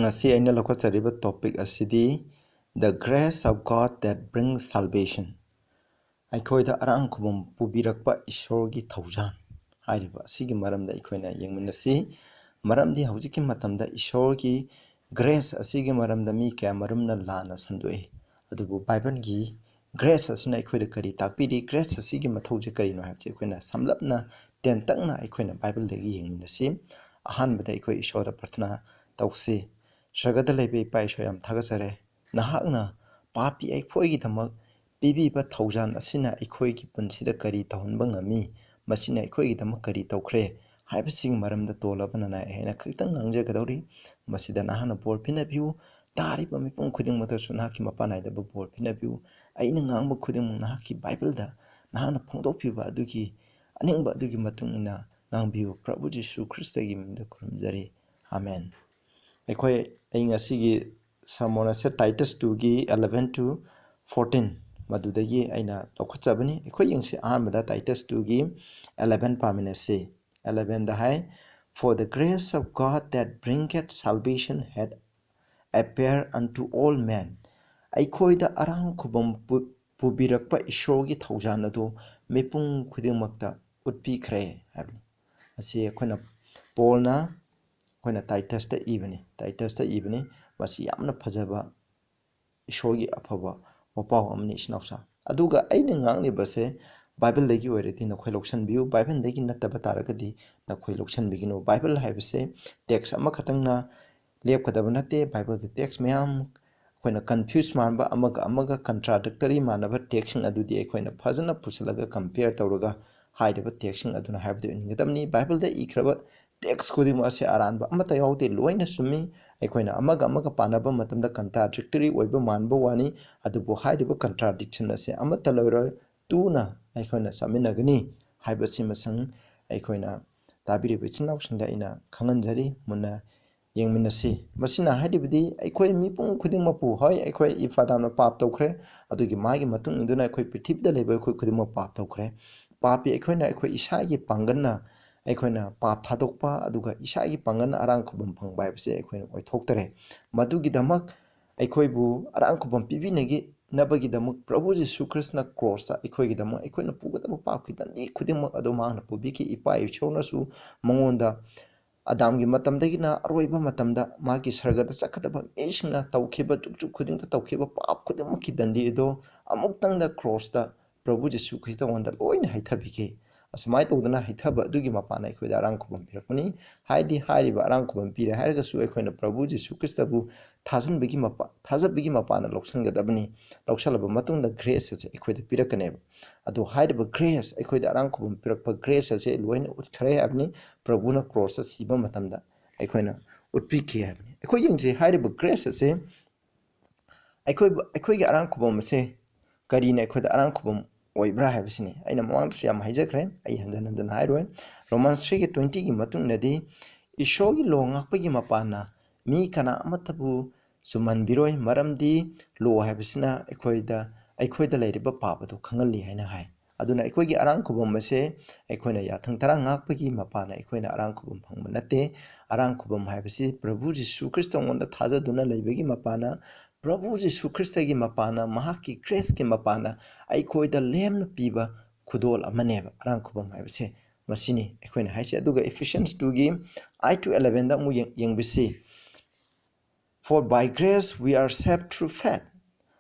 ngasi aina lokachariba topic asidi the grace of God that brings salvation. Aikoida arang khubum pubirakpa ishorgi thaujan hairiba asigi maramda aikoina yengminasi maramdi haujiki matamda ishorgi grace asigi maramda mi kya maramna lana sandoi adubu bible gi grace asina aikoida kari takpidi grace asigi mathauje kari no habje aikoina samlapna tentakna aikoina bible degi yengminasi ahanbada aikoi ishora prathna tawse Shagada lebe pai shoyam thagasare nahakna papi aikhoigi thamak pibi ba thaujan asina aikhoigi punsida kari tahunba ngami masina aikhoigi thamak kari tawkhre haibasing maramda tolabana na hena khitang ngangje gadori masida nahana bor phina view tari pa mipung khuding mata sunaki mapanai da bor phina view aina ngangba khuding nahaki bible da nahana phongdok phiba adugi aningba adugi matung ina ngangbiu prabhu jisu christ gi minda kurumjari amen Ekoi ngasi samona se Titus 2 gi 11 to 14 madudagi aina lokachabani ekoi yengsi ahmada Titus 2 gi 11 pamina se 11 the high for the grace of God that bringeth salvation had appeared unto all men aikoi da arang khubam pubirakpa ishorgi thaujan adu mepung khudingmakta utpikhre habni asi ekhoina polna When a Titus the evening, was yamna Pajaba Ishogi Apava, Opa Omni Snausa. Aduga Aining Base, Bible legi wherein a collection view, Bible legi natabataragadi, the collection begin. Bible have say, text Amakatanga, Leapkadabanate, Bible the text meam. When a confused man ba amaga contradictory manava text adu the equine a pazana pusalaga compare Tauruga, hide of text aduna have the Ingatamni, Bible the Ikraba. Text khudimo ase aranba amata yaude loina sumi aikoina amaga panaba matamda contradictory oiba manba wani adubu haidiba contradiction ase amata loiro tuna aikoina saminagani haibasi masang aikoina tabiri bichinau singda ina khanganjari muna yengminasi masina haidibidi aikoi mipung khudingmapu hoi aikoi ifadamna pap tawkhre adugi magi matung induna aikoi prithibda leba aikoi khudingma pap tawkhre papi aikoina aikoi isagi panganna aikoina pap thadokpa aduga isagi pangan arang khubam phangba haibse aikoina oithoktere madugi damak aikoibu arang khubam pibinegi nabagi damak prabhu jisu krishna cross ta aikoigi damak aikoina pugadaba pap kitani khudimak adoma na pubiki ipa ichona su mangonda Adamgi matamdagi na aroiba matamda magi sargada sakadaba mishna tawkhiba tukchuk khudingda tawkhiba pap khudimak kidandi do amuktangda cross ta prabhu jisu krishna wanda loina haithabike asmai tawdana haithaba adugi mapana aikoida arang khubam pirakuni haidi hariba arang khubam pira haragasu aikoina prabhu jisu krishna bu thajinbagi mapa thajabagi mapana loksangadabani loksalaba matungda grace ase aikoida pirakaneba adu hariba grace aikoida arang khubam pirakpa grace ase loina utkhare abni prabhu na cross siba matamda aikoina utpiki abni aikoi yengje hariba grace ase aikoigi arang khubam ase karina aikoida arang khubam oibra habisini aina mawangsu yam haijakre ai handan hairoi Romans 3:20 gi matungnadi ishogi lo ngakpagi mapana mi kana amatabu suman biroi maramdi lo habisina aikoida leiriba pabadu khangali haina hai aduna aikoigi arang khubam ase aikoina yathang tara ngakpagi mapana aikoina arang khubam phangba nate arang khubam habisi prabhu jisu krishna ngonda thajaduna leibagi mapana Prabhu Jisu Christ gi mapana mahaki grace ki mapana aikoida lemna piba khudol amaneba arang khubam haibase masini aikoina haise aduga Ephesians 2 gi 8-11 da mu yengbisi For by grace we are saved through faith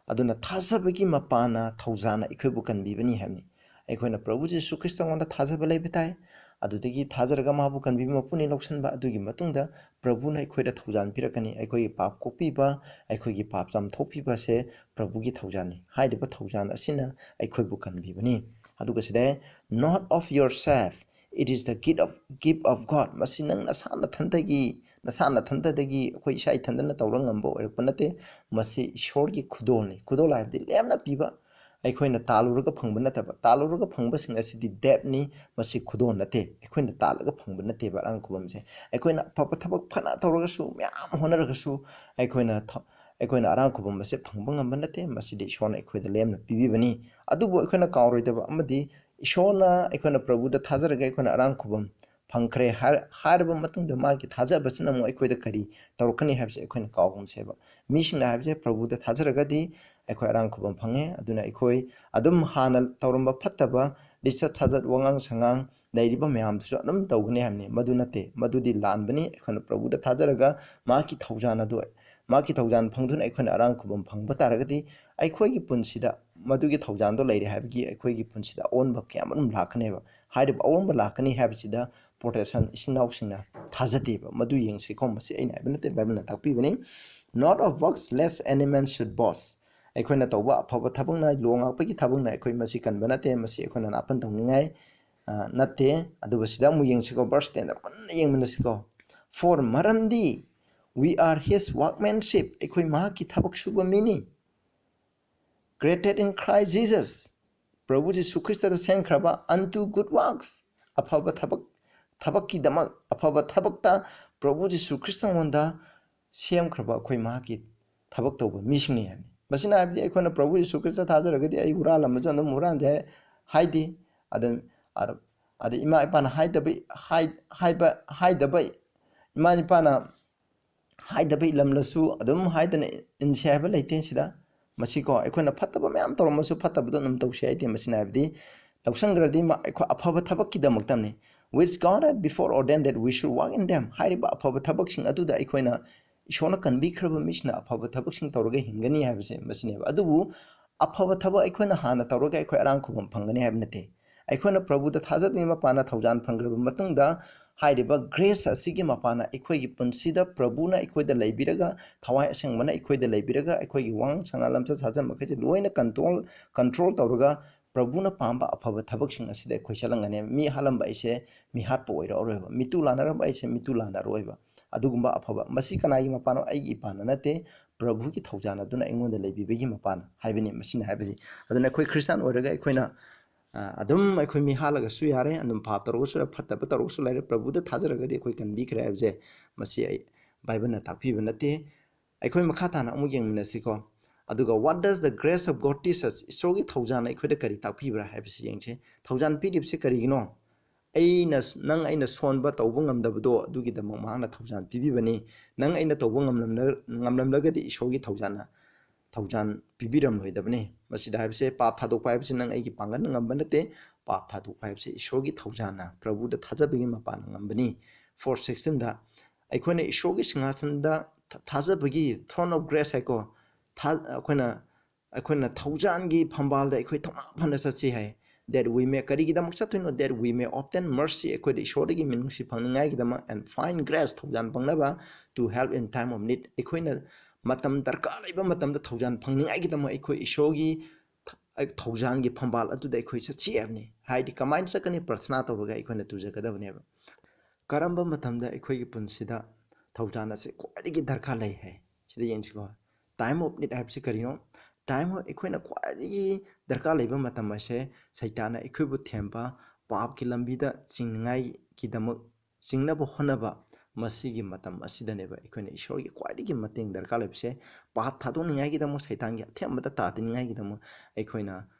aduna thajabagi mapana thaujana ikoibu kanbibani hamni aikoina Prabhu Jisu Christ ngonda thajaba leibitai adudagi thajaraga mabu kanbibi mapuni loksanba adugi matungda Prabhu na aikoida thaujan pirakani aikoigi pap kokpiba aikoigi pap jam thokpiba se Prabhu gi thaujani haidiba thaujan asina aikoibu kanbibani aduga side not of yourself it is the gift of God masinang nasana thandagi akoi isai thandana tawrangambo erpanate masi ishorgi khudol haibdi lemna piba aikoina taluraga phangba nataba taluraga phangba sing asidi depni masi khudon nate aikoina talaga phangba nate ba rang khubamse aikoina papa thabak phana tawraga su myam honaraga su aikoina arang khubam se phangba ngamba nate masidi ishona aikoida lemna pibibani adubu aikoina kawroidaba amadi ishona aikoina prabhu da thajaraga aikoina arang khubam ꯐꯪꯈ꯭ꯔꯦ ꯍꯥꯏꯔꯕ ꯃꯇꯨꯡꯗ ꯃꯥꯒꯤ ꯊꯥꯖꯕꯁꯤꯅ ꯑꯃꯨꯛ ꯑꯩꯈꯣꯏꯗ ꯀꯔꯤ ꯇꯧꯔꯛꯀꯅꯤ ꯍꯥꯏꯕꯁꯦ ꯑꯩꯈꯣꯏꯅ ꯀꯥꯎꯒꯨꯝꯁꯦꯕ ꯃꯤꯁꯤꯡꯅ ꯍꯥꯏꯕꯁꯦ ꯄ꯭ꯔꯚꯨꯗ ꯊꯥꯖꯔꯒꯗꯤ ꯑꯩꯈꯣꯏ ꯑꯔꯥꯝ ꯈꯨꯕꯝ ꯐꯪꯉꯦ ꯑꯗꯨꯅ ꯑꯩꯈꯣꯏ ꯑꯗꯨꯝ ꯍꯥꯟꯅ ꯇꯧꯔꯝꯕ ꯐꯠꯇꯕ ꯂꯤꯆꯠ ꯁꯥꯖꯠ ꯋꯥꯉꯥꯡ ꯁꯉꯥꯡ ꯂꯩꯔꯤꯕ ꯃꯌꯥꯝꯗꯨꯁꯨ ꯑꯗꯨꯝ ꯇꯧꯒꯅꯤ ꯍꯥꯏꯕꯅꯤ ꯃꯗꯨ ꯅꯠꯇꯦ ꯃꯗꯨꯗꯤ ꯂꯥꯟꯕꯅꯤ ꯑꯩꯈꯣꯏꯅ ꯄ꯭ꯔꯚꯨꯗ ꯊꯥꯖꯔꯒ ꯃꯍꯥꯛꯀꯤ ꯊꯧꯖꯥꯟ ꯑꯗꯨ ꯃꯍꯥꯛꯀꯤ ꯊꯧꯖꯥꯟ ꯐꯪꯗꯨꯅ ꯑꯩꯈꯣꯏꯅ ꯑꯔꯥꯝ ꯈꯨꯕꯝ ꯐꯪꯕ ꯇꯥꯔꯒꯗꯤ ꯑꯩꯈꯣꯏꯒꯤ ꯄꯨꯟꯁꯤꯗ ꯃꯗꯨꯒꯤ ꯊꯧꯖꯥꯟꯗꯣ ꯂꯩꯔꯦ ꯍꯥꯏꯕꯒꯤ ꯑꯩꯈꯣꯏꯒꯤ ꯄꯨꯟꯁꯤꯗ ꯑꯑꯣꯟꯕ ꯀꯌꯥ ꯑꯃꯔꯣꯝ ꯂꯥꯛꯀꯅꯦꯕ ꯍꯥꯏꯔꯤꯕ ꯑꯑꯣꯟꯕ ꯂꯥꯛꯀꯅꯤ ꯍꯥꯏꯕꯁꯤꯗ ꯄ꯭ꯔꯣꯇꯦꯁꯟ ꯏꯆꯤꯟ ꯏꯅꯥꯎꯁꯤꯡꯅ ꯊꯥꯖꯗꯦꯕ ꯃꯗꯨ ꯌꯦꯡꯁꯤꯀꯣ ꯃꯁꯤ ꯑꯩꯅ ꯍꯥꯏꯕ ꯅꯠꯇꯦ ꯕꯥꯏꯕꯜꯅ ꯇꯥꯛꯄꯤꯕꯅꯤ ꯅꯣꯠ ꯑꯣꯐ ꯋꯔꯛꯁ ꯂꯦꯁ ꯑꯦꯅꯤ ꯃꯦꯟ ꯁꯨꯠ ꯕꯣꯁ ꯑꯩꯈꯣꯏꯅ ꯇꯧꯕ ꯑꯐꯕ ꯊꯕꯛꯅ ꯂꯣ ꯉꯥꯛꯄꯒꯤ ꯊꯕꯛꯅ ꯑꯩꯈꯣꯏ ꯃꯁꯤ ꯀꯟꯕ ꯅꯠꯇꯦ ꯃꯁꯤ ꯑꯩꯈꯣꯏꯅ ꯅꯥꯄꯟ ꯇꯧꯅꯤꯡꯉꯥꯏ ꯅꯠꯇꯦ ꯑꯗꯨꯒ ꯁꯤꯗ ꯑꯃꯨꯛ ꯌꯦꯡꯁꯤꯀꯣ ꯚꯔꯁ 10ꯗ ꯄꯨꯟꯅ ꯌꯦꯡꯃꯤꯟꯅꯁꯤꯀꯣ ꯐꯣꯔ ꯃꯔꯝꯗꯤ we are his workmanship ꯑꯩꯈꯣꯏ ꯃꯍꯥꯛꯀꯤ ꯊꯕꯛ ꯁꯨꯕ ꯃꯤꯅꯤ created in Christ Jesus Prabhu Jishu ख्रिस्टꯗ ꯁꯦꯝꯈ꯭ꯔꯕ unto good works ꯑꯐꯕ ꯊꯕꯛꯀꯤꯗꯃꯛ ꯑꯐꯕ ꯊꯕꯛꯇ प्रभु जीशु ख्रिस्टꯉꯣꯟꯗ ꯁꯦꯝꯈ꯭ꯔꯕ ꯑꯩꯈꯣꯏ ꯃꯍꯥꯛꯀꯤ ꯊꯕꯛ ꯇꯧꯕ ꯃꯤꯁꯤꯡꯅꯤ ꯍꯥꯏꯕꯅꯤ ꯃꯁꯤꯅ ꯍꯥꯏꯕꯗꯤ ꯑꯩꯈꯣꯏꯅ प्रभु जीशु ख्रिस्टꯗ ꯊꯥꯖꯔꯒꯗꯤ ꯑꯩ ꯍꯨꯔꯥꯜꯂꯝꯕꯁꯨ ꯑꯗꯨꯝ ꯍꯨꯔꯥꯟꯖꯦ ꯍꯥꯏꯗꯤ ꯑꯗ ꯏꯃꯥ ꯏꯄꯥꯅ ꯍꯥꯏꯗꯕ ꯏꯃꯥ ꯏꯄꯥꯅ ꯍꯥꯏꯗꯕ ꯏꯂꯝꯂꯁꯨ ꯑꯗꯨꯝ ꯍꯥꯏꯗꯅ ꯏꯟꯁꯦ ꯍꯥꯏꯕ ꯂꯩꯇꯦ ꯁꯤꯗ ꯃꯁꯤꯀꯣ ꯑꯩꯈꯣꯏꯅ ꯐꯠꯇꯕ ꯃꯌꯥꯝ ꯇꯧꯔꯝꯃꯁꯨ ꯐꯠꯇꯕꯗꯣ ꯑꯗꯨꯝ ꯇꯧꯁꯦ ꯍꯥꯏꯗꯦ ꯃꯁꯤꯅ ꯍꯥꯏꯕꯗꯤ ꯂꯧꯁꯟꯈ꯭ꯔꯗꯤ ꯑꯩꯈꯣꯏ ꯑꯐꯕ ꯊꯕꯛꯀꯤꯗꯃꯛꯇꯅꯤ which God had before ordained that we should walk in them ꯍꯥꯏꯔꯤꯕ ꯑꯐꯕ ꯊꯕꯛꯁꯤꯡ ꯑꯗꯨꯗ ꯑꯩꯈꯣꯏꯅ ꯏꯁꯣꯔꯅ ꯀꯟꯕꯤꯈ꯭ꯔꯕ ꯃꯤꯁꯤꯅ ꯑꯐꯕ ꯊꯕꯛꯁꯤꯡ ꯇꯧꯔꯒ ꯍꯤꯡꯒꯅꯤ ꯍꯥꯏꯕꯁꯦ ꯃꯁꯤꯅꯦꯕ ꯑꯗꯨꯕꯨ ꯑꯐꯕ ꯊꯕꯛ ꯑꯩꯈꯣꯏꯅ ꯍꯥꯟꯅ ꯇꯧꯔꯒ ꯑꯩꯈꯣꯏ ꯑꯔꯥꯝ ꯈꯨꯕꯝ ꯐꯪꯒꯅꯤ ꯍꯥꯏꯕ ꯅꯠꯇꯦ ꯑꯩꯈꯣꯏꯅ ꯄ꯭ꯔꯚꯨꯗ ꯊꯥꯖꯕꯒꯤ ꯃꯄꯥꯟꯅ ꯊꯧꯖꯥꯟ ꯐꯪꯈ꯭ꯔꯕ ꯃꯇꯨꯡꯗ ꯍꯥꯏꯔꯤꯕ ꯒ꯭ꯔꯦꯁ ꯑꯁꯤꯒꯤ ꯃꯄꯥꯟꯅ ꯑꯩꯈꯣꯏꯒꯤ ꯄꯨꯟꯁꯤꯗ ꯄ꯭ꯔꯚꯨꯅ ꯑꯩꯈꯣꯏꯗ ꯂꯩꯕꯤꯔꯒ ꯊꯋꯥꯏ ꯑꯁꯦꯡꯕꯅ ꯑꯩꯈꯣꯏꯗ ꯂꯩꯕꯤꯔꯒ ꯑꯩꯈꯣꯏꯒꯤ ꯋꯥꯉꯥꯡ ꯁꯉꯥꯡ ꯂꯝꯆꯠ ꯁꯥꯖꯠ ꯃꯈꯩꯁꯦ ꯂꯣꯏꯅ ꯀꯟꯇ꯭ꯔꯣꯜ ꯇꯧꯔꯒ ꯄ꯭ꯔꯚꯨꯅ ꯄꯥꯝꯕ ꯑꯐꯕ ꯊꯕꯛꯁꯤꯡ ꯑꯁꯤꯗ ꯑꯩꯈꯣꯏ ꯆꯠꯂꯝꯒꯅꯤ ꯃꯤ ꯍꯥꯠꯂꯝꯕ ꯑꯩꯁꯦ ꯃꯤ ꯍꯥꯠꯄ ꯑꯣꯏꯔꯛꯑꯔꯣꯏꯕ ꯃꯤꯇꯨ ꯂꯥꯟꯅꯔꯝꯕ ꯑꯩꯁꯦ ꯃꯤꯇꯨ ꯂꯥꯟꯅꯔꯣꯏꯕ ꯑꯗꯨꯒꯨꯝꯕ ꯑꯐꯕ ꯃꯁꯤ ꯀꯅꯥꯒꯤ ꯃꯄꯥꯅꯣ ꯑꯩꯒꯤ ꯏꯄꯥꯅ ꯅꯠꯇꯦ ꯄ꯭ꯔꯚꯨꯒꯤ ꯊꯧꯖꯥꯟ ꯑꯗꯨꯅ ꯑꯩꯉꯣꯟꯗ ꯂꯩꯕꯤꯕꯒꯤ ꯃꯄꯥꯅ ꯍꯥꯏꯕꯅꯤ ꯃꯁꯤꯅ ꯍꯥꯏꯕꯗꯤ ꯑꯗꯨꯅ ꯑꯩꯈꯣꯏ ꯈ꯭ꯔꯤꯁꯇꯥꯟ ꯑꯣꯏꯔꯒ ꯑꯩꯈꯣꯏꯅ ꯑꯗꯨꯝ ꯑꯩꯈꯣꯏ ꯃꯤ ꯍꯥꯠꯂꯒꯁꯨ ꯌꯥꯔꯦ ꯑꯗꯨꯝ ꯄꯥꯞ ꯇꯧꯔꯒꯁꯨ ꯐꯠꯇꯕ ꯇꯧꯔꯒꯁꯨ ꯂꯩꯔꯦ ꯄ꯭ꯔꯚꯨꯗ ꯊꯥꯖꯔꯒꯗꯤ ꯑꯩꯈꯣꯏ ꯀꯟꯕꯤꯈ꯭ꯔꯦ ꯍꯥꯏꯕꯁꯦ ꯃꯁꯤ ꯑꯩ ꯕꯥꯏꯕꯜꯅ ꯇꯥꯛꯄꯤꯕ ꯅꯠꯇꯦ ꯑꯩꯈꯣꯏ ꯃꯈꯥ ꯇꯥꯅ ꯑꯃꯨꯛ ꯌꯦꯡꯃꯤꯟꯅꯁꯤꯀꯣ ꯑꯗꯨꯒ what does the grace of God teach us ꯏꯁꯣꯔꯒꯤ ꯊꯧꯖꯥꯟꯅ ꯑꯩꯈꯣꯏꯗ ꯀꯔꯤ ꯇꯥꯛꯄꯤꯕ꯭ꯔꯥ ꯍꯥꯏꯕꯁꯤ ꯌꯦꯡꯁꯦ ꯊꯧꯖꯥꯟ ꯄꯤꯔꯤꯕꯁꯤ ꯀꯔꯤꯒꯤꯅꯣ ꯑꯩꯅ ꯁꯣꯟꯕ ꯇꯧꯕ ꯉꯝꯗꯕꯗோ ꯑꯗꯨꯒꯤꯗꯃꯛ ꯃꯍꯥꯛꯅ ꯊꯧꯖꯥꯟ ꯄꯤꯕꯤꯕꯅꯤ ꯅꯪ ꯑꯩꯅ ꯇꯧꯕ ꯉꯝꯂꯝꯂꯒꯗꯤ ꯏꯁꯣꯔꯒꯤ ꯊꯧꯖꯥꯟ ꯄꯤꯕꯤꯔꯝꯂꯣꯏꯗꯕꯅꯤ ꯃꯁꯤꯗ ꯍꯥꯏꯕꯁꯦ ꯄꯥꯞ ꯊꯥꯗꯣꯛꯄ ꯍꯥꯏꯕꯁꯤ ꯅꯪ ꯑꯩꯒꯤ ꯄꯥꯡꯒꯜꯅ ꯉꯝꯕ ꯅꯠꯇꯦ ꯄꯥꯞ ꯊꯥꯗꯣꯛꯄ ꯍꯥꯏꯕꯁꯤ ꯏꯁꯣꯔꯒꯤ ꯊꯧꯖꯥꯟꯅ ꯄ꯭ꯔꯚꯨꯗ ꯊꯥꯖꯕꯒꯤ ꯃꯄꯥꯟꯅ ꯉꯝꯕꯅꯤ 4:16 ꯑꯩꯈꯣꯏꯅ ꯏꯁꯣꯔꯒꯤ ꯁꯤꯡꯍꯥꯁꯟꯗ ꯊꯥꯖꯕꯒꯤ ꯊ꯭ꯔꯣꯟ ꯑꯣꯐ ꯒ꯭ꯔꯦꯁ ꯍꯥꯏꯀꯣ ꯑꯩꯈꯣꯏꯅ ꯊꯧꯖꯥꯟꯒꯤ ꯐꯝꯕꯥꯜꯗ ꯑꯩꯈꯣꯏ ꯊꯧꯅꯥ ꯐꯅ ꯆꯠꯁꯤ ꯍꯥꯏ that we may ꯀꯔꯤꯒꯤꯗꯃꯛ ꯆꯠꯇꯣꯏꯅꯣ that we may obtain mercy ꯑꯩꯈꯣꯏꯗ ꯏꯁꯣꯔꯗꯒꯤ ꯃꯤꯅꯨꯡꯁꯤ ꯐꯪꯅꯤꯡꯉꯥꯏꯒꯤꯗꯃꯛ and find grace ꯊꯧꯖꯥꯟ ꯐꯪꯅꯕ to help in time of need ꯑꯩꯈꯣꯏꯅ ꯃꯇꯝ ꯗꯔꯀꯥꯔ ꯂꯩꯕ ꯃꯇꯝꯗ ꯊꯧꯖꯥꯟ ꯐꯪꯅꯤꯡꯉꯥꯏꯒꯤꯗꯃꯛ ꯑꯩꯈꯣꯏ ꯏꯁꯣꯔꯒꯤ ꯊꯧꯖꯥꯟꯒꯤ ꯐꯝꯕꯥꯜ ꯑꯗꯨꯗ ꯑꯩꯈꯣꯏ ꯆꯠꯁꯤ ꯍꯥꯏꯕꯅꯤ ꯍꯥꯏꯗꯤ ꯀꯃꯥꯏꯅ ꯆꯠꯀꯅꯤ ꯄ꯭ꯔꯊꯅꯥ ꯇꯧꯔꯒ ꯑꯩꯈꯣꯏꯅ ꯇꯨꯖꯒꯗꯕꯅꯦꯕ ꯀꯔꯝꯕ ꯃꯇꯝꯗ ꯑꯩꯈꯣꯏꯒꯤ ꯄꯨꯟꯁꯤꯗ ꯊꯧꯖꯥꯟ ꯑꯁꯤ ꯈ꯭ꯋꯥꯏꯗꯒꯤ ꯗꯔꯀꯥꯔ ꯂꯩ ꯍꯥꯏ ꯁꯤꯗ ꯌꯦꯡꯁꯤꯀꯣ ꯇꯥꯏꯝ ꯑꯣꯐ ꯅꯤꯠ ꯍꯥꯏꯕꯁꯤ ꯀꯔꯤꯅೋ ꯇꯥꯏꯝ ꯑꯩꯈꯣꯏꯅ ꯈ꯭ꯋꯥꯏꯗꯒꯤ ꯗꯔꯀꯥꯔ ꯂꯩꯕ ꯃꯇꯝ ꯑꯁꯦ ꯁꯩꯇꯥꯟꯅ ꯑꯩꯈꯣꯏꯕు ꯊꯦꯝꯕ ꯄꯥꯞꯀꯤ ꯂꯝꯕꯤꯗ ꯆꯤꯡꯅꯕ ꯍꯣꯠꯅꯕ ꯃꯁꯤꯒꯤ ꯃꯇꯝ ꯑꯁꯤꯗꯅꯦꯕ ꯑꯩꯈꯣꯏꯅ ꯏꯁꯣꯔꯒꯤ ꯈ꯭ꯋꯥꯏꯗꯒꯤ ꯃꯇꯦꯡ ꯗꯔꯀꯥꯔ ꯂꯩꯕꯁꯦ ꯄꯥꯞ ꯊꯥꯗꯣꯛꯅꯤꯡꯉꯥꯏꯒꯤꯗꯃꯛ ꯁꯩꯇꯥꯟꯒꯤ ꯑꯊꯦꯝꯕꯗ ꯇꯥꯗꯅꯤꯡꯉꯥꯏꯒꯤꯗꯃꯛ ꯑꯩꯈꯣꯏꯅ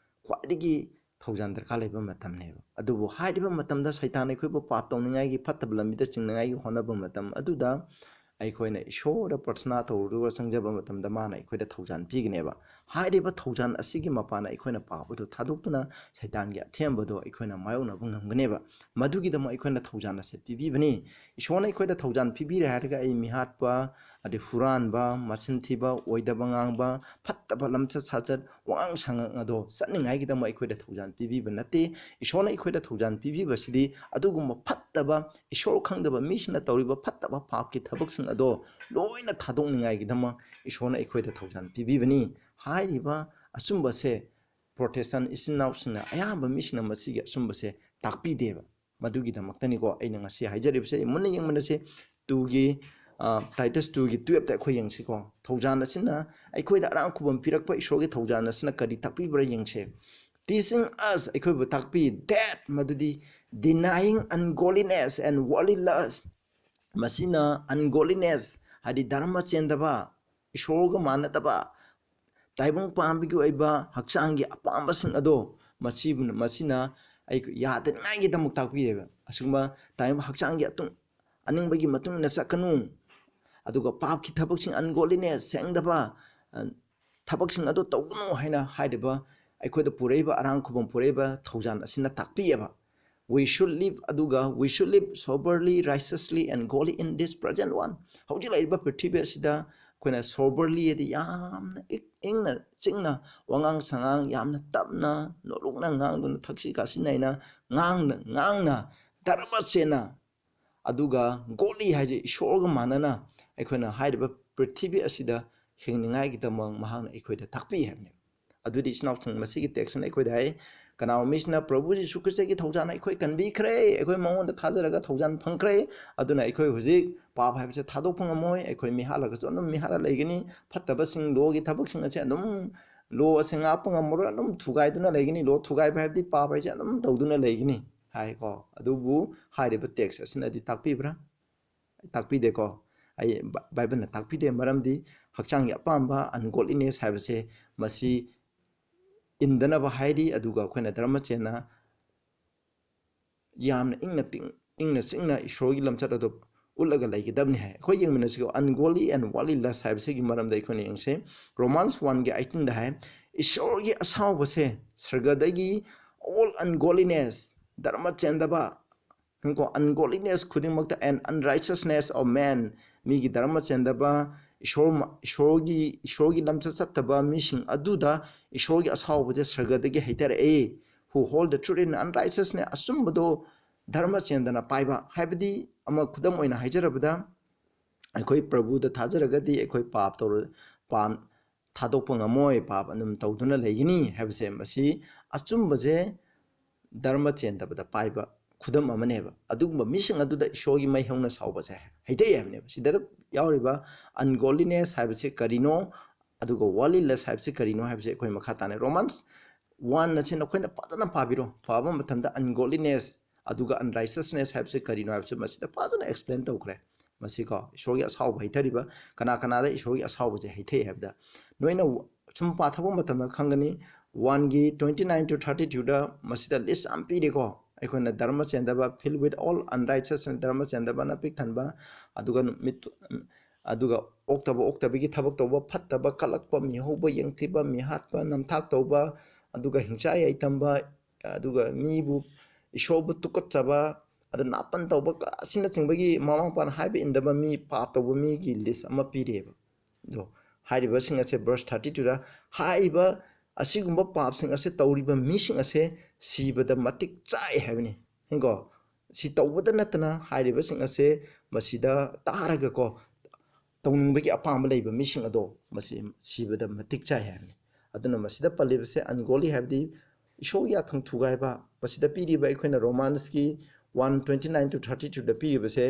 ꯈ꯭ꯋꯥꯏꯗꯒꯤ ꯊꯧꯖꯥꯟ ꯗꯔꯀꯥꯔ ꯂꯩꯕ ꯃꯇꯝꯅꯦꯕ ꯑꯗꯨꯕꯨ ꯍꯥꯏꯔꯤꯕ ꯃꯇꯝꯗ ꯁꯩꯇꯥꯟ ꯑꯩꯈꯣꯏꯕꯨ ꯄꯥꯞ ꯇꯧꯅꯤꯡꯉꯥꯏꯒꯤ ꯐꯠꯇꯕ ꯂꯝꯕꯤꯗ ꯆꯤꯡꯅꯉꯥꯏꯒꯤ ꯍꯣꯠꯅꯕ ꯃꯇꯝ ꯑꯗꯨꯗ ꯑꯩꯈꯣꯏꯅ ꯏꯁꯣꯔꯗ ꯄ꯭ꯔꯊꯅꯥ ꯇꯧꯔꯨꯔꯒ ꯆꯪꯖꯕ ꯃꯇꯝꯗ ꯃꯥꯅ ꯑꯩꯈꯣꯏꯗ ꯊꯧꯖꯥꯟ ꯄꯤꯒꯅꯦꯕ ꯍꯥꯏꯔꯤꯕ ꯊꯧꯖꯥꯟ ꯑꯁꯤꯒꯤ ꯃꯄꯥꯟꯅ ꯑꯩꯈꯣꯏꯅ ꯄꯥꯞ ꯑꯗꯨ ꯊꯥꯗꯣꯛꯇꯨꯅ ꯁꯩꯇꯥꯟꯒꯤ ꯑꯊꯦꯝꯕꯗꯣ ꯑꯩꯈꯣꯏꯅ ꯃꯥꯌꯣꯛꯅꯕ ꯉꯝꯒꯅꯦꯕ ꯃꯗꯨꯒꯤꯗꯃꯛ ꯑꯩꯈꯣꯏꯅ ꯊꯧꯖꯥꯟ ꯑꯁꯤ ꯄꯤꯕꯤꯕꯅꯤ ꯏꯁꯣꯔꯅ ꯑꯩꯈꯣꯏꯗ ꯊꯧꯖꯥꯟ ꯄꯤꯕꯤꯔꯦ ꯍꯥꯏꯔꯒ ꯑꯩ ꯃꯤꯍꯥꯠꯄ ꯑꯗꯩ ꯍꯨꯔꯥꯟꯕ ꯃꯆꯤꯟ ꯊꯤꯕ ꯑꯣꯏꯗꯕ ꯉꯥꯡꯕ ꯐꯠꯇꯕ ꯂꯝꯆꯠ ꯁꯥꯖꯠ ꯋꯥꯉꯥꯡ ꯁꯉꯥꯡ ꯑꯗꯣ ꯆꯠꯅꯤꯡꯉꯥꯏꯒꯤꯗꯃꯛ ꯑꯩꯈꯣꯏꯗ ꯊꯧꯖꯥꯟ ꯄꯤꯕꯤꯕ ꯅꯠꯇꯦ ꯏꯁꯣꯔꯅ ꯑꯩꯈꯣꯏꯗ ꯊꯧꯖꯥꯟ ꯄꯤꯕꯤꯕꯁꯤꯗꯤ ꯑꯗꯨꯒꯨꯝꯕ ꯐꯠꯇꯕ ꯏꯁꯣꯔ ꯈꯪꯗꯕ ꯃꯤꯁꯤꯡꯅ ꯇꯧꯔꯤꯕ ꯐꯠꯇꯕ ꯄꯥꯞꯀꯤ ꯊꯕꯛꯁꯤꯡ ꯑꯗꯣ ꯂꯣꯏꯅ ꯊꯥꯗꯣꯛꯅꯤꯡꯉꯥꯏꯒꯤꯗꯃꯛ ꯏꯁꯣꯔꯅ ꯑꯩꯈꯣꯏꯗ ꯊꯧꯖꯥꯟ ꯄꯤꯕꯤꯕꯅꯤ ꯍꯥꯏꯔꯤꯕ ꯑꯆꯨꯝꯕꯁꯦ ꯄ꯭ꯔꯣꯇꯦꯁꯇꯦꯟ ꯏꯆꯤꯟ ꯏꯅꯥꯎꯁꯤꯡꯅ ꯑꯌꯥꯝꯕ ꯃꯤꯁꯤꯡꯅ ꯃꯁꯤꯒꯤ ꯑꯆꯨꯝꯕꯁꯦ ꯇꯥꯛꯄꯤꯗꯦꯕ ꯃꯗꯨꯒꯤꯗꯃꯛꯇꯅꯤꯀꯣ ꯑꯩꯅ ꯉꯁꯤ ꯍꯥꯏꯖꯔꯤꯕꯁꯦ ꯃꯨꯟꯅ ꯌꯦꯡꯃꯤꯟꯅꯁꯦ Titus 2:12 ꯑꯩꯈꯣꯏ ꯌꯦꯡꯁꯤꯀꯣ ꯊꯧꯖꯥꯟ ꯑꯁꯤꯅ ꯑꯩꯈꯣꯏꯗ ꯑꯔꯥꯝ ꯈꯨꯕꯝ ꯄꯤꯔꯛꯄ ꯏꯁꯣꯔꯒꯤ ꯊꯧꯖꯥꯟ ꯑꯁꯤꯅ ꯀꯔꯤ ꯇꯥꯛꯄꯤꯕ꯭ꯔꯥ ꯌꯦꯡꯁꯦ teaching us ꯑꯩꯈꯣꯏꯕꯨ ꯇꯥꯛꯄꯤ that ꯃꯗꯨꯗꯤ denying ungodliness and worldly lust ꯃꯁꯤꯅ ungodliness ꯍꯥꯏꯗꯤ ꯙꯔꯃ ꯆꯦꯟꯗꯕ ꯏꯁꯣꯔꯒ ꯃꯥꯟꯅꯗꯕ ꯇꯥꯏꯕꯪ ꯄꯥꯝꯕꯒꯤ ꯑꯣꯏꯕ ꯍꯛꯆꯥꯡꯒꯤ ꯑꯄꯥꯝꯕꯁꯤꯡ ꯑꯗꯣ ꯃꯁꯤꯅ ꯑꯩ ꯌꯥꯗꯅꯤꯡꯉꯥꯏꯒꯤꯗꯃꯛ ꯇꯥꯛꯄꯤꯌꯦꯕ ꯑꯁꯤꯒꯨꯝꯕ ꯇꯥꯏꯝ ꯍꯛꯆꯥꯡꯒꯤ ꯑꯅꯤꯡꯕꯒꯤ ꯃꯇꯨꯡ ꯏꯟꯅ ꯆꯠꯀꯅꯨ ꯑꯗꯨꯒ ꯄꯥꯞꯀꯤ ꯊꯕꯛꯁꯤꯡ ꯑꯟꯒꯣꯗꯂꯤꯅꯦꯁ ꯁꯦꯡꯗꯕ ꯊꯕꯛꯁꯤꯡ ꯑꯗꯨ ꯇꯧꯒꯅꯨ ꯍꯥꯏꯅ ꯍꯥꯏꯔꯤꯕ ꯑꯩꯈꯣꯏꯗ ꯄꯨꯔꯛꯏꯕ ꯑꯔꯥꯡ ꯈꯨꯕꯝ ꯄꯨꯔꯛꯏꯕ ꯊꯧꯖꯥꯟ ꯑꯁꯤꯅ ꯇꯥꯛꯄꯤꯌꯦꯕ we should live aduga we should live soberly righteously and godly in this present one hojik laiba prithvi asida koina soberly edi yamna ingna chingna wangang sangang yamna tapna nolokna ngangduna thaksi kasinaina ngangna dharma chena aduga godly haje ishorga manana aikoina haiba prithvi asida hingningai gidamang mahang aikoida takpi habne adudi isnautang masigi text na aikoida hai कनाव मिसना Prabhu Jishu Christ की थौजान अखोय कनबीखरे अखोय मंगोंद थाजरगा थौजान फंखरे अदुना अखोय हुजिक पाप हाइबसे थादोक फंगमोय अखोय मिहालगा जो अदुम मिहाला लेगनी फत्तबसिंग लोगी थबकसिंग असे अदुम लो असे ngapंगमरो अदुम थुगाइदुना लेगनी लो थुगाइ भाइबदि पाप हाइसे अदुम तौदुना लेगनी haiku अदुबु हाइरिबा text असिनादि ताकपिब्रा ताकपिदेको आई बाइबलना ताकपिदे मरमदि हक्चांगी अपांबा अनगोडलीनेस हाइबसे मसी इंदनब हाइरी अदुगा अखोयना धर्म चेना यामना इंगना सिंगना ईश्वरगी लमचत अदु उल्लगा लैगदबनि है अखोय यंगमिनसिको अनगोली एंड वाली लस हाइबसेगी मरमदा अखोयना यंगसे रोमांस 1 गे 18 दा है ईश्वरगी असावबसे सर्गदगी ऑल अनगोलीनेस धर्म चेंदबा को अनगोलीनेस खुदिंगमक्ता एंड अनराइचियसनेस ऑफ मैन मीगी धर्म चेंदबा ईश्वरगी लमचत चतबा missing अदुदा ईश्वरगी असावबजे सर्गदगी हैतरए who hold the truth in unrighteousness asumbudo dharma chendana paiba haibadi ama khudam oina haijarabada akhoi prabhu da thajaragadi akhoi pap tor pam thadokpa ngamoi pap anum tawduna legini haibase masi asumbaje dharma chendabada paiba khudam amaneba adugumba mising aduda ishogi mai hongna saubase haitei habneba sidara yauriba ungodliness haibase karino aduga worldliness haibase karino haibase akhoi makha tane romans one nachin akhoi pajana pabiro paba mathamda ungodliness aduga unrighteousness haibase karino haibase masida pajana explain tawkre masiko ishogi asauba haitariba kana da ishogi asauba je haitei habda noina sum pathabu mathamda khangani 1 gi 29 to 32 da masida list ampire ko akhona dharma chendaba filled with all unrighteousness dharma chendaba na pik thanba aduga oktaba gi thabak toba phattaba kalakpa mi hoba yengthiba mi hatpa namthak toba aduga hingcha ai tamba aduga mibu ishobu tukotchaba adu napan toba asina chingbagi mama pan haibe indaba mi pap toba mi gi list ama pireba do haiba sing ase verse 32 da haiba asigumba pap sing ase tawriba mi sing ase sibada matik chai habni hingo si tawbada natna haiba sing ase masida taraga ko tawningbagi apamba leiba mi sing ado masi sibada matik chai habni aduna masida palibse angoli habdi ishoya thang thugaiba masida piriba ikhoina romans ki 129 to 32 da piriba se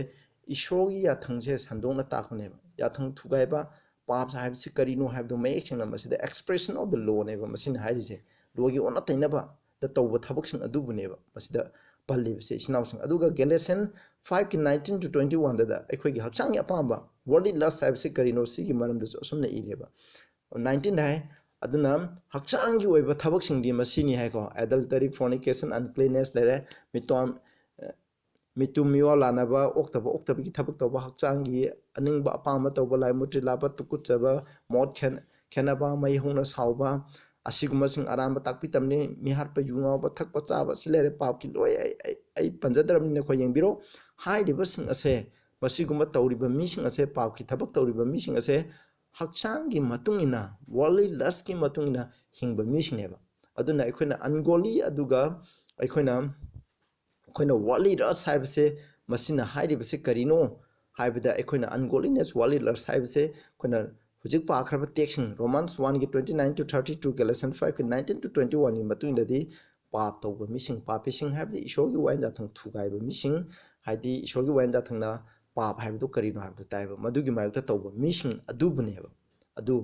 ishogi ya thangje sandongna takne ya thang thugaiba पाप हाइब से करीनो हाइब दो मयेक सिंगना मसिदा expression of the law नेबा मसिन हाइरिजे लोगी ओना तैनबा द तौब थबक सिंग अदुबनेबा मसिदा पल्लिब से इस्नाउ सिंग अदुगा गैलेशियन 5 की 19 to 21 दा अखोगी हक्चांग अपांबा वर्ल्डली लस्ट हाइब से करीनो सिगी मरम दस असुमने इरेबा 19 हाइ अदुना हक्चांग की ओइबा थबक सिंग दि मसिनी हाइ को एडल्टरी फोर्निकेशन अनक्लीननेस लेरे मितोम मितुमियो लानाबा ओक्तब की थबक तौबा हक्चांगी अनिंगबा अपांबा तौबा लाइ मुट्रि लाबा तुकुचबा मोद खेनबा मै होंना सावबा असिगुमा सिंग आराम ताकपि तमने मिहारपा युंगाबा थकपा चाबा सिलेरे पाप की लोय आई पंजदरमने खो यंबिरो हाइदिबा सिंग असे मसिगुमा तौरिबा मी सिंग असे पाप की थबक तौरिबा मी सिंग असे हक्चांगी मतुंगिना वर्ल्डली लस्ट की मतुंगिना हिंगबा मी सिंगनेबा अदुना अखोइना अनगोली अदुगा अखोइना वर्ल्डली रस हाइबसे मसिना हाइरिबसे करिनो हाइबदा अखोइना अनगोलीनेस वर्ल्डली रस हाइबसे अखोइना हुजिक पाखरबा टेक्सिंग रोमांस 1 की 29 to 32 गैलेशियन 5 की 19 to 21 नि मतुंगदि पाप तौबा मिसिंग पापिसिंग हाइबदि ईश्वरगी वाइन जाथंग थुगाइबा मिसिंग हाइदि ईश्वरगी वाइन जाथंगना पाप हाइबदो करिनो हाइबदो ताइबा मदुगी मायकता तौबा मिसिंग अदुबनेबा अदु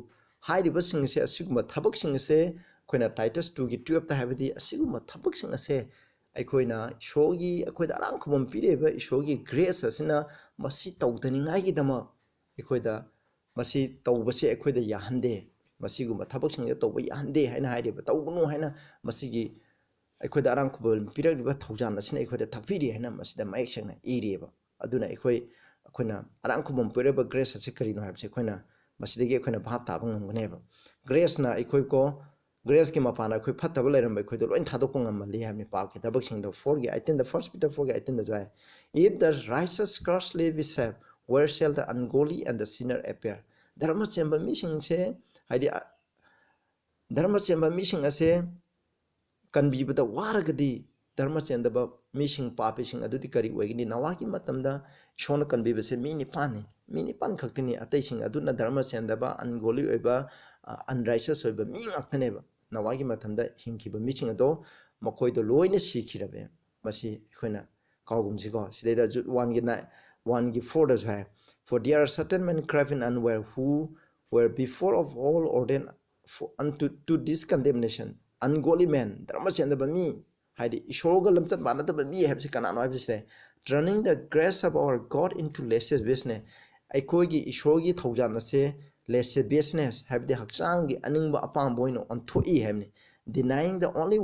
हाइरिबा सिंग से असिगुमा थबक सिंग से अखोइना टाइटस 2 की 12 ता हाइबदि असिगुमा थबक सिंग से अखोइना ईश्वरगी अखोइदा आराम खबम पिरेबा ईश्वरगी ग्रेस असिना मसी तौदनिंगाई दमा अखोइदा मसी तौबसे अखोइदा याहंदे मसीगुमा थबक सिंग तौबा याहंदे हाइना हाइरेबा तौगनु हाइना मसीगी ꯑꯩꯈꯣꯏꯗ ꯑꯔꯥꯡꯈꯨꯕ ꯄꯤꯔꯛꯂꯤꯕ ꯊꯧꯖꯥꯟ ꯑꯁꯤꯅ ꯑꯩꯈꯣꯏꯗ ꯊꯥꯛꯄꯤꯔꯤ ꯍꯥꯏꯅ ꯃꯁꯤꯗ ꯃꯌꯦꯛ ꯁꯦꯡꯅ ꯏꯔꯤꯑꯕ ꯑꯗꯨꯅ ꯑꯩꯈꯣꯏꯅ ꯑꯔꯥꯡꯈꯨꯕ ꯄꯤꯔꯛꯂꯤꯕ ꯒ꯭ꯔꯦꯁ ꯑꯁꯤ ꯀꯔꯤꯅꯣ ꯍꯥꯏꯕꯁꯤ ꯑꯩꯈꯣꯏꯅ ꯃꯁꯤꯗꯒꯤ ꯑꯩꯈꯣꯏꯅ ꯚꯥꯞ ꯇꯥꯕ ꯉꯝꯒꯅꯦꯕ ꯒ꯭ꯔꯦꯁꯅ ꯑꯩꯈꯣꯏꯀꯣ ꯒ꯭ꯔꯦꯁꯀꯤ ꯃꯄꯥꯟꯗ ꯑꯩꯈꯣꯏ ꯐꯠꯇꯕ ꯂꯩꯔꯝꯕ ꯑꯩꯈꯣꯏꯗꯣ ꯂꯣꯏ ꯊꯥꯗꯣꯛꯄ ꯉꯝꯍꯜꯂꯤ ꯍꯥꯏꯕꯅꯤ ꯄꯥꯞꯀꯤ ꯊꯕꯛꯁꯤꯡꯗꯣ 4:18 1 Peter 4:18 high if the righteous scarcely be saved where shall the ungodly and the sinner appear ꯙꯔꯃ ꯆꯦꯟꯕ ꯃꯤꯁꯤꯡꯁꯦ ꯍꯥꯏꯗꯤ ꯙꯔꯃ ꯆꯦꯟꯕ ꯃꯤꯁꯤꯡ ꯑꯁꯦ ꯀꯟꯕꯤꯕꯗ ꯋꯥꯔꯒꯗꯤ ꯙꯔꯃ ꯆꯦꯟꯗꯕ ꯃꯤꯁꯤꯡ ꯄꯥꯄꯤꯁꯤꯡ ꯑꯗꯨꯗꯤ ꯀꯔꯤ ꯑꯣꯏꯒꯅꯤ ꯅꯋꯥꯒꯤ ꯃꯇꯝꯗ ꯏꯁꯣꯔꯅ ꯀꯟꯕꯤꯕꯁꯦ ꯃꯤ ꯅꯤꯄꯥꯟꯅꯤ ꯃꯤ ꯅꯤꯄꯥꯟ ꯈꯛꯇꯅꯤ ꯑꯇꯩꯁꯤꯡ ꯑꯗꯨꯅ ꯙꯔꯃ ꯆꯦꯟꯗꯕ ꯑꯟꯒꯣꯂꯤ ꯑꯣꯏꯕ ꯑꯟꯔꯥꯏꯆꯁ ꯑꯣꯏꯕ ꯃꯤ ꯉꯥꯛꯇꯅꯦꯕ ꯅꯋꯥꯒꯤ ꯃꯇꯝꯗ ꯍꯤꯡꯈꯤꯕ ꯃꯤꯁꯤꯡ ꯑꯗꯣ ꯃꯈꯣꯏꯗꯣ ꯂꯣꯏꯅ ꯁꯤꯈꯤꯔꯕꯦ ꯃꯁꯤ ꯑꯩꯈꯣꯏꯅ ꯀꯥꯎꯒꯨꯝꯁꯤꯀꯣ ꯁꯤꯗꯩꯗ ꯖꯨꯠ 1:4ꯗꯁꯨ ꯍꯥꯏ for there are certain men craven and unaware who were before of all ordained unto to this condemnation ungodly men dharma chendaba mi haidi ishorga lamchat manadaba mi habsi kanano habsi turning the grace of our God into lasciviousness aikoigi ishorgi thaujan ase lasciviousness habdi hakchangi aningba apambo ino onthoi habni denying the only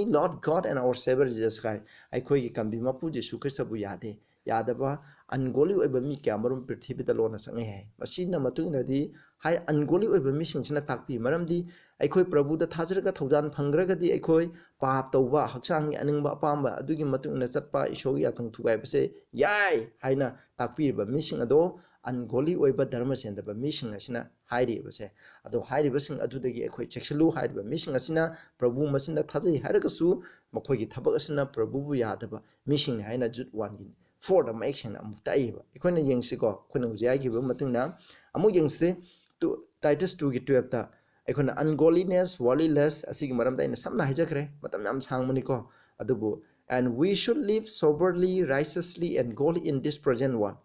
Lord God and our Savior Jesus Christ aikoigi kambi mapu Jesu Christ bu yade yadaba ungodly oiba mi kyamarum prithibida lona sangai hai masina matungadi hai ungodly oiba mi singsina takpi maramdi aikoi prabhu da thajraga thaujan phangragadi aikoi pap tawba haksangi aningba apamba adugi matungna chatpa isogi athung thugai base yai haina takpi ba mi sing ado ungodly oiba dharma sendaba mi sing asina hairi base ado hairi basing adudagi aikoi cheksalu hairi ba mi sing asina prabhu masinda thajai haragasu makhoigi thabak asina prabhu bu yadaba mi sing haina jut 1:4 da ma action amuk taiba ikoina yengsiko khona ujai gi ba matungna amuk yengse to Titus 2:12 ta aikona ungodliness worldliness asigi maramda ina samna hijakre matam yam sangmani ko adubu and we should live soberly righteously and godly in this present world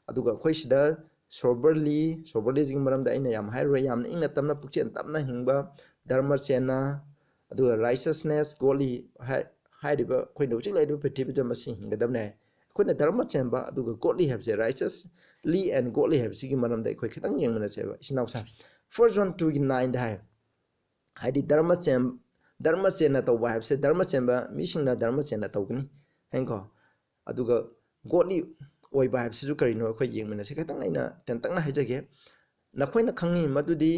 aduga khoi sida soberly jing maramda ina yam hairo yam ingna tamna pukchen tamna hingba dharma chena aduga righteousness godly hairiba khoi no chik laidu prithibi da masi hingadamne khoi na dharma chemba aduga godly habse righteously and godly habse gi maramda khoi khitang yengmana seba isinausa 1 John 2:9 da haidi dharma chena tawba habse dharma chemba misingna dharma chena tawgani henko aduga godly oiba habse ju karino khoi yengmana se khitang aina tentangna hajage nakhoi na khangi madudi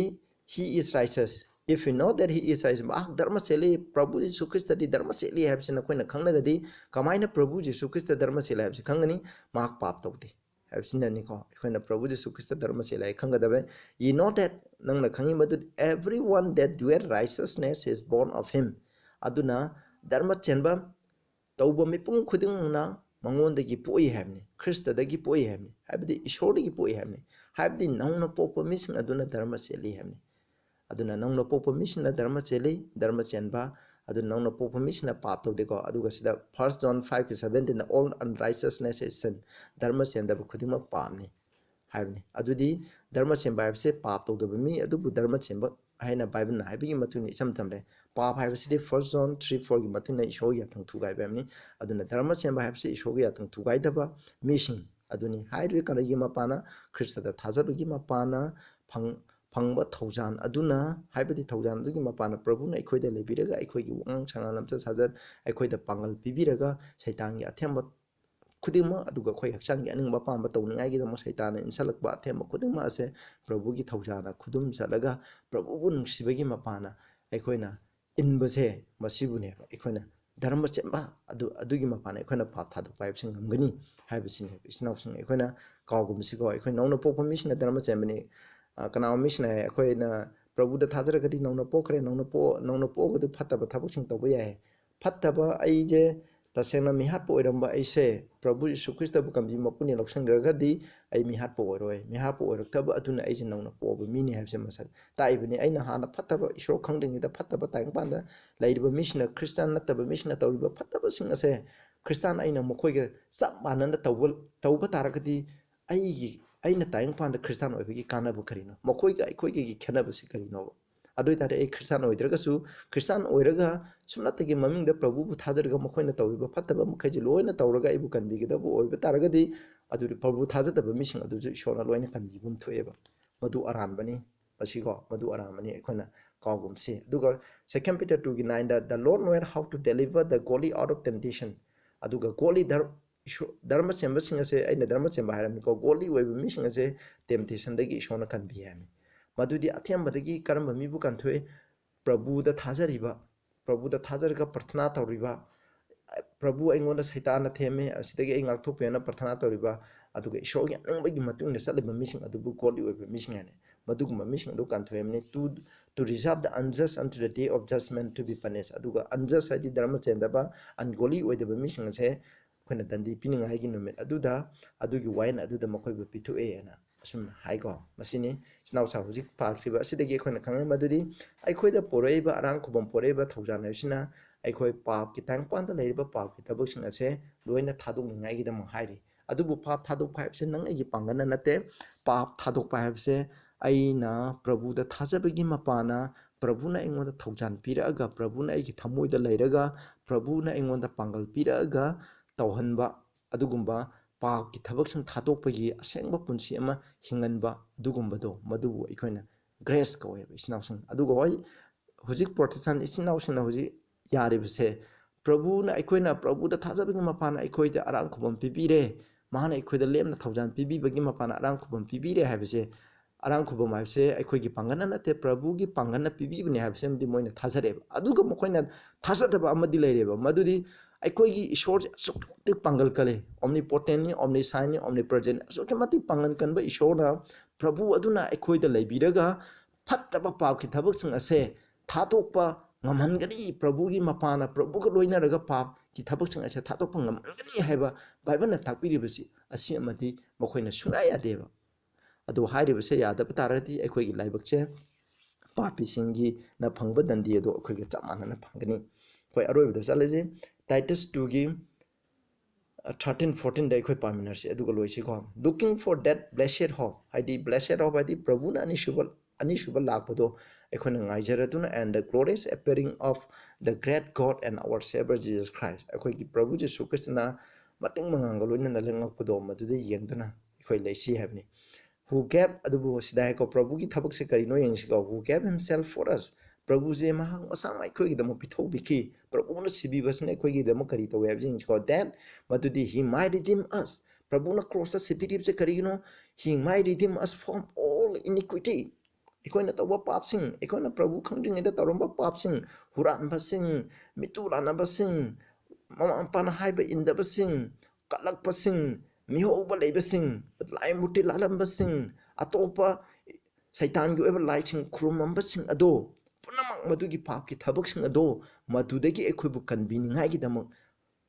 he is righteous if you know that he is righteous dharma cheli prabhu Jesu Christ di dharma cheli habse nakhoi na khangnagadi kamaina prabhu Jesu Christ dharma chela habse khangani mak pap tawdi habsinani ko khona prabhu Jesu Christ dharma chela khangadabe you know that nangna khangi madu everyone that doeth righteousness is born of him aduna dharma chenba tawba mipung khudingna mangondagi poi habni Christ dagi poi habni habdi ishordagi poi habni habdi nangna popa mising aduna dharma cheli habni aduna nangna popa mising dharma cheli dharma chenba aduna nangna popa mising pap tawdeko aduga sida 1 John 5:17 all unrighteousness is sin dharma chendaba khudima pamni habni adudi dharma chemba habse pap tawdaba mi adubu dharma chemba haina bible na habigi matuni isam tamle pap habse 1 John 3:4 gi matuna isho ya thang thugai bamni aduna dharma chemba habse isho ya thang thugai daba mising aduni hairi kana gi mapana Christ da thajabagi mapana phangba thaujan aduna haibadi thaujan dugi mapana prabhu na ikhoida lebiraga ikhoigi wang changa lamcha sajar ikhoida pangal pibiraga saitangi athemba khudima aduga khoi hakchangi aningba pamba tawningai gi dama saitana insalakba athemba khudima ase prabhu gi thaujana khudum chalaga prabhu bu nungsibagi mapana ikhoina inbase masibune ikhoina dharma chemba adugi mapana ikhoina pap thadu paibsing ngamgani haibasine isnausing ikhoina kawgumsiko ikhoina nongna pokpa misina dharma chembani kana misina ikhoina prabhu da thajragadi nongna pokre nongna pogadu phattaba thabuksing tawba yae phattaba aije tasena mihat po iramba aise prabhu Jesu Christ bu kambi mapuni loksangdragadi ai mihat po oroi mihat po oraktaba atuna aije nongna poba mini habse masak taibani aina hana phattaba isor khangdingi da phattaba taing panda laiba misina Christian nataba misina tawriba phattaba sing ase Christian aina mokhoiga sab mananda tawba taragadi aina taing panda Christian oibagi kanabu karino mokhoiga ikhoigi khenaba si karino adoi tare ai Christian oidragasu Christian oiraga sumnatagi mamingda prabhu bu thajarga mokhoina tawriba phattaba mokhaiji loina tawraga ibu kanbigadabu oiba taragadi adu prabhu thajadaba mising adu ishona loina kanbibum thoeba madu aranbani masiko madu aramani aikhoina ꯀꯥꯎꯒꯨꯝꯁꯤ ꯑꯗꯨꯒ 2 Peter 2:9 the the Lord knoweth how to deliver the godly out of temptation aduga godly dharma chemba sing ase aina dharma chemba hairami ko godly oiba mi sing ase temptation dagi ishona kan bi hami madudi athyamba dagi karamba mi bu kan thoi prabhu da thajariba prabhu da thajarga prarthana tawriba prabhu aingonda saitana theme asidagi ai ngak thopena prarthana tawriba aduga ishor gi nangbai matung da saliba mi sing adubu godly oiba mi sing ane maduguma mi sing adu kan thoemni to reserve the unjust unto the day of judgment to be punished aduga unjust adi dharma chendaba ungoli oidaba mi sing ase khona dandi pininga hagi numit aduda adugi wain aduda makoi bu pithu e na asum hai ko masini sinau sa hujik pakriba asidagi khona khangai madudi ai khoida poreiba arang khubam poreiba thaujan haisina ai khoi pap ki tang pan da leiba pap ki tabuk sing ase loina thadung ngai gi dam hairi adubu pap thaduk phai se nang ai pangana nate pap thaduk phai se aina prabhu da thajabagi mapana prabhu na ingonda thaujan piraga prabhu na ai thamoi da leiraga prabhu na ingonda pangal piraga tawhanba adugumba pap ki thabak sang thadokpagi asengba punsi ama hinganba adugumbado madubu ikoina grace ko we isnausang adugo hoi hujik protection isnausang hujik yari bse prabhu na ikoina prabhu da thajabagi mapana ikoida arang khubam pibire mahana ikoida lemna thaujan pibi bagi mapana arang khubam pibire habse arang khubam habse aikoigi pangana nate prabhu gi pangana pibibne habse mdi moina thajare aduga mokoina thajadaba amadi leireba madudi aikoigi ishor asukti pangal kale omnipotent ni omniscient ni omnipresent asukti mati pangan kanba ishorna prabhu aduna aikoida leibiraga phattaba paap ki thabak sing ase thatokpa ngamhangani prabhu gi mapana prabhu ga loina raga paap ki thabak sing ase thatokpa ngamhangani haiba bible na takpiribasi asi amadi mokoina sunga yadeba adu hairibase yadaba taradi aikoigi laibakche papi singi na phangba dandi ado aikoigi chamana na phangani koi aroibda chaleje Titus 2 gi 13-14 dai khoi paminarsi aduga loisi ko looking for that blessed hope haidi blessed hope haidi prabhu na ani shubal lakpado ekhona ngaijaraduna and the glorious appearing of the great God and our Savior Jesus Christ ekhoi gi prabhu jesu krishna mating manganga loina na lengakpado madude yengduna ekhoi leisi habni who gave adubu sidai ko prabhu gi thabak se kari no yengsi ko who gave himself for us prabhu je mahang asang ai khoi gi damo pitho biki prabhu na sibi basne khoi gi damo kari to web jing ko that madudi he might redeem us prabhu na cross ta sipirip se kari no he might redeem us from all iniquity ikoina to wa pap sing ikoina prabhu khangding ida toromba pap sing huran basing mitura na basing mama pan haiba inda basing kalak basing mihoba leibasing lai muti lalam basing atopa saitan gi eba lai sing khurumam basing ado punamak madugi paap ki thabak sing ado madudagi ekhoibu kanbini ngai gi damak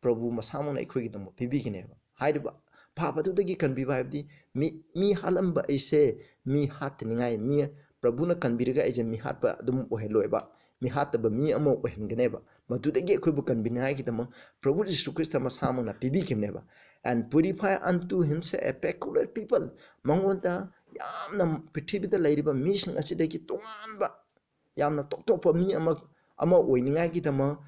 prabhu masamona ekhoigi damak pibi gineba haiba paap adudagi kanbiba habdi mi halamba aise mi hatni ngai mi prabhu na kanbiriga aije mi hatba dum oheloiba mi hatba mi amo ohenganeba madudagi ekhoibu kanbini ngai gi damak prabhu Jesus Christ masamona pibi kineba and purify unto himself a peculiar people mangonda yamna prithibida leiriba mission asidagi tonganba yamna toktopa mi ama oiningai gi dama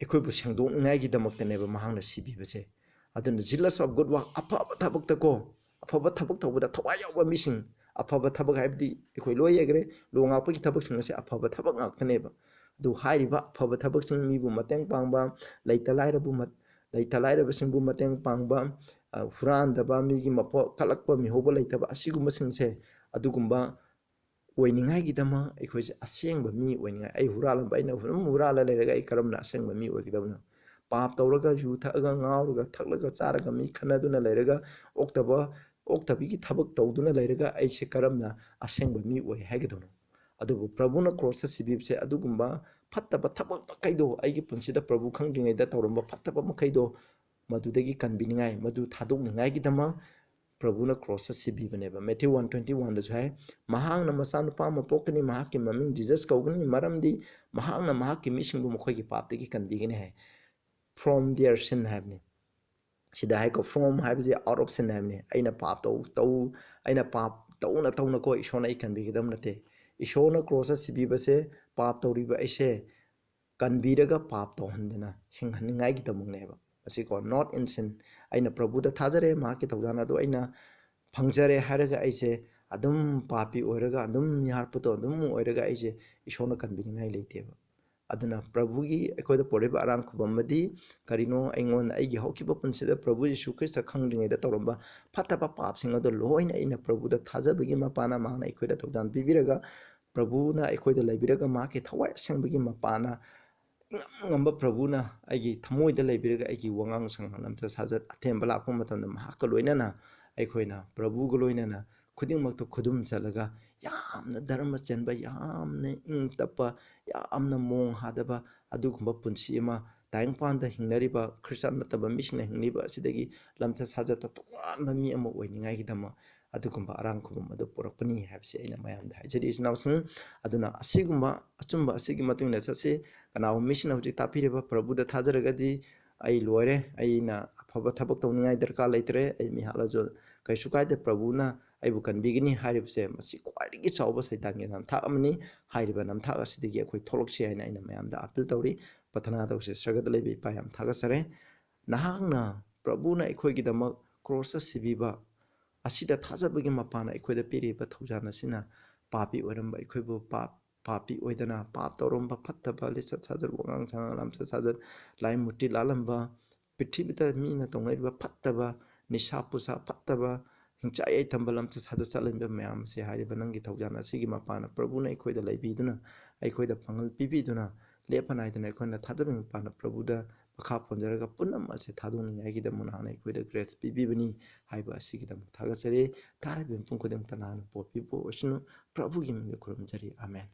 ekhoibu sangdong ngai gi damak taneba mahangna sibibase aduna jealous of good work afaba thabak ta ko afaba thabak tawada thawai yawa mising afaba thabak haibdi ekhoi loi yegre longa pa ki thabak sing ase afaba thabak ngak taneba du hairiba afaba thabak sing mi bu mateng pangba leita laira bu leita laira basing bu mateng pangba furan daba mi gi mapo kalakpa mi hoba leitaba asiguma singse adugumba oiningai gi dama ekhoi asengba mi oiningai ai huralamba aina hurala leraga ai karamna asengba mi oigidabna pap tawraga ju thaga ngawraga thaklaga charaga mi khanaduna leraga oktabi gi thabak tawduna leraga ai se karamna asengba mi oi haigidabna adubu prabhu na cross sibibse adugumba phattaba thabak makaido ai gi punsida prabhu khangdingai da tawramba phattaba makaido madudagi kanbiningai madu thadokningai gi dama prabhu na cross sibi baneba Matthew 1:21 da jai mahang na masanu pa ma pokni mahak ki maming Jesus kaugni maramdi mahang na mahak ki missing bu mokhoi ki pap te ki kan bigine hai from their sin habni sida hai ko from have the out of sin habni aina pap to aina pap to na ko ishona I kan bigidam nate ishona cross sibi base pap to riba aise kan biraga pap to handana hinghaningai gi tamung neba asiko not in sin aina prabhu da thajare ma ki tawjana do aina phangjare haraga aise ꯑꯗꯨꯝ ꯄꯥꯄꯤ ꯑꯣꯏꯔꯒ ꯑꯗꯨꯝ ꯌꯥꯔꯛꯄꯗꯣ ꯑꯗꯨꯝ ꯑꯣꯏꯔꯒ ꯑꯩꯁꯦ ꯏꯁꯣꯔꯅ ꯀꯟꯕꯤꯅꯤꯡꯉꯥꯏ ꯂꯩꯇꯦꯕ ꯑꯗꯨꯅ ꯄ꯭ꯔꯚꯨꯒꯤ ꯑꯩꯈꯣꯏꯗ ꯄꯣꯔꯛꯏꯕ ꯑꯔꯥꯟ ꯈꯨꯕꯝꯗꯤ ꯀꯔꯤꯅꯣ ꯑꯩꯉꯣꯟꯗ ꯑꯩꯒꯤ ꯍꯧꯈꯤꯕ ꯄꯨꯟꯁꯤꯗ ꯄ꯭ꯔꯚꯨ ꯌꯤꯁꯨ ꯈ꯭ꯔꯤꯁꯇ ꯈꯪꯗ꯭ꯔꯤꯉꯩꯗ ꯇꯧꯔꯝꯕ ꯐꯠꯇꯕ ꯄꯥꯞꯁꯤꯡ ꯑꯗꯨ ꯂꯣꯏꯅ ꯑꯩꯅ ꯄ꯭ꯔꯚꯨꯗ ꯊꯥꯖꯕꯒꯤ ꯃꯄꯥꯅ ꯃꯍꯥꯛꯅ ꯑꯩꯈꯣꯏꯗ ꯊꯧꯖꯥꯟ ꯄꯤꯕꯤꯔꯒ ꯄ꯭ꯔꯚꯨꯅ ꯑꯩꯈꯣꯏꯗ ꯂꯩꯕꯤꯔꯒ ꯃꯍꯥꯛꯀꯤ ꯊꯋꯥꯏ ꯑꯁꯦꯡꯕꯒꯤ ꯃꯄꯥꯅ ꯉꯝꯕ ꯄ꯭ꯔꯚꯨꯅ ꯑꯩꯒꯤ ꯊꯃꯣꯏꯗ ꯂꯩꯕꯤꯔꯒ ꯑꯩꯒꯤ ꯋꯥꯉꯥꯡ ꯁꯉꯥꯡ ꯂꯝꯆꯠ ꯁꯥꯖꯠ ꯑꯊꯦꯝꯕ ꯂꯥꯛꯄ ꯃꯇꯝꯗ ꯃꯍꯥꯛꯀ ꯂꯣꯏꯅꯅ ꯑꯩꯈꯣꯏꯅ ꯄ꯭ꯔꯚꯨꯒ ꯂꯣꯏꯅꯅ ꯈꯨꯗꯤꯡꯃꯛꯇ ꯈꯨꯗꯨꯝ ꯆꯠꯂꯒ ꯌꯥꯝꯅ ꯙꯔꯃ ꯆꯦꯟꯕ ꯌꯥꯝꯅ ꯏꯪ ꯇꯞꯄ ꯌꯥꯝꯅ ꯃꯣꯡ ꯍꯥꯗꯕ ꯑꯗꯨꯒꯨꯝꯕ ꯄꯨꯟꯁꯤ ꯑꯃ ꯇꯥꯏꯕꯪꯄꯥꯟꯗ ꯍꯤꯡꯅꯔꯤꯕ ꯈ꯭ꯔꯤꯁꯇꯥꯟ ꯅꯠꯇꯕ ꯃꯤꯁꯤꯡꯅ ꯍꯤꯡꯂꯤꯕ ꯑꯁꯤꯗꯒꯤ ꯂꯝꯆꯠ ꯁꯥꯖꯠꯇ ꯇꯣꯉꯥꯟꯕ ꯃꯤ ꯑꯃ ꯑꯣꯏꯅꯤꯡꯉꯥꯏꯒꯤꯗꯃꯛ ꯑꯗꯨꯒꯨꯝꯕ ꯑꯔꯥꯟ ꯈꯨꯕꯝ ꯑꯗꯨ ꯄꯨꯔꯛꯄꯅꯤ ꯍꯥꯏꯕꯁꯤ ꯑꯩꯅ ꯃꯌꯥꯝꯗ ꯍꯥꯏꯖꯔꯤ ꯏꯆꯤꯟ ꯏꯅꯥꯎꯁꯤꯡ ꯑꯗꯨꯅ ꯑꯁꯤꯒꯨꯝꯕ ꯑꯆꯨꯝꯕ ꯑꯁꯤꯒꯤ ꯃꯇꯨꯡ ꯏꯟꯅ ꯆꯠꯁꯤ ꯀꯅꯥꯒꯨꯝꯕ ꯃꯤꯁꯤꯡꯅ ꯍꯧꯖꯤꯛ ꯇꯥꯛꯄꯤꯔꯤꯕ ꯄ꯭ꯔꯚꯨꯗ ꯊꯥꯖꯔꯒꯗꯤ ꯑꯩ ꯂꯣꯏꯔꯦ ꯑꯩꯅ ꯑꯐꯕ ꯊꯕꯛ ꯇꯧꯅꯤꯡꯉꯥই ꯗꯔꯀꯥꯔ ꯂꯩꯇ꯭ꯔꯦ ꯑꯩ ꯃꯤꯍꯥꯠꯂꯁꯨ ꯀꯩꯁꯨ ꯀꯥꯏꯗꯦ ꯄ꯭ꯔꯚꯨꯅ ꯑꯩꯕꯨ ꯀꯟꯕꯤꯒꯅꯤ ꯍꯥꯏꯔꯤꯕꯁꯦ ꯃꯁꯤ ꯈ꯭ꯋꯥꯏꯗꯒꯤ ꯆꯥꯎꯕ ꯁꯩꯇꯥꯟꯒꯤ ꯅꯝꯊꯥꯛ ꯑꯃꯅꯤ ꯍꯥꯏꯔꯤꯕ ꯅꯝꯊꯥꯛ ꯑꯁꯤꯗꯒꯤ ꯑꯩꯈꯣꯏ ꯊꯣꯛꯂꯛꯁꯤ ꯍꯥꯏꯅ ꯑꯩꯅ ꯃꯌꯥꯝꯗ ꯑꯄꯤꯜ ꯇꯧꯔꯤ ꯄ꯭ꯔꯊꯅꯥ ꯇꯧꯁꯤ ꯁꯔꯒꯗ ꯂꯩꯕ ꯏꯄꯥ ꯌꯥꯝ ꯊꯥꯒꯠꯆꯔꯦ ꯅꯍꯥꯛꯅ ꯄ꯭ꯔꯚꯨꯅ ꯑꯩꯈꯣꯏꯒꯤꯗꯃꯛ ꯀ꯭ꯔꯣꯁꯇ ꯁꯤꯕꯤꯕ ꯑꯁꯤꯗ ꯊꯥꯖꯕꯒꯤ ꯃꯄꯥꯟꯅ ꯑꯩꯈꯣꯏꯗ ꯄꯤꯔꯤꯕ ꯊꯧꯖꯥꯟ ꯑꯁꯤꯅ ꯄꯥꯄꯤ ꯑꯣꯏꯔꯝꯕ ꯑꯩꯈꯣꯏꯕꯨ ꯄꯥꯄꯤ ꯑꯣꯏꯗꯅ ꯄꯥꯞ ꯇꯧꯔꯝꯕ ꯐꯠꯇꯕ ꯂꯤꯆꯠ ꯁꯥꯖꯠ ꯋꯥꯉꯥꯡ ꯁꯉꯥꯡ ꯂꯝꯆꯠ ꯁꯥꯖꯠ ꯂꯥꯏ ꯃꯨꯔꯇꯤ ꯂꯥꯜꯂꯝꯕ ꯄ꯭ꯔꯤꯊꯤꯕꯤꯗ ꯃꯤꯅ ꯇꯧꯅꯔꯤꯕ ꯐꯠꯇꯕ ꯅꯤꯁꯥ ꯄꯨꯁꯥ ꯐꯠꯇꯕ ꯍꯤꯡꯆꯥꯏ ꯌꯥꯏꯊꯝꯕ ꯂꯝꯆꯠ ꯁꯥꯖꯠ ꯆꯠꯂꯤꯕ ꯃꯌꯥꯝꯁꯦ ꯍꯥꯏꯔꯤꯕ ꯅꯪꯒꯤ ꯊꯧꯖꯥꯟ ꯑꯁꯤꯒꯤ ꯃꯄꯥꯟꯅ ꯄ꯭ꯔꯚꯨꯅ ꯑꯩꯈꯣꯏꯗ ꯂꯩꯕꯤꯗꯨꯅ ꯑꯩꯈꯣꯏꯗ ꯄꯥꯡꯒꯜ ꯄꯤꯕꯤꯗꯨꯅ ꯂꯦꯞꯄ ꯅꯥꯏꯗꯅ ꯑꯩꯈꯣꯏꯅ ꯊꯥꯖꯕꯒꯤ ꯃꯄꯥꯟꯅ ꯄ꯭ꯔꯚꯨꯗ ꯃꯈꯥ ꯄꯣꯟꯖꯔꯒ ꯄꯨꯝꯅꯃꯛ ꯑꯁꯤ ꯊꯥꯗꯣꯛꯅꯤꯡꯉꯥꯏꯒꯤꯗꯃꯛ ꯅꯍꯥꯛꯅ ꯑꯩꯈꯣꯏꯗ ꯒ꯭ꯔꯦꯁ ꯄꯤꯕꯤꯕꯅꯤ ꯍꯥꯏꯕ ꯑꯁꯤꯒꯤꯗꯃꯛ ꯊꯥꯒꯠꯆꯔꯤ ꯇꯥꯔꯤꯕ ꯃꯤꯄꯨꯝ ꯈꯨꯗꯤꯡꯃꯛꯇ ꯅꯍꯥꯛꯅ ꯄꯣꯠ ꯄꯤꯕ ꯑꯣꯏꯁꯅꯨ ꯄ꯭ꯔꯚꯨꯒꯤ ꯃꯤꯡꯗ ꯈꯨꯔꯨꯝꯖꯔꯤ ꯑꯃꯦꯟ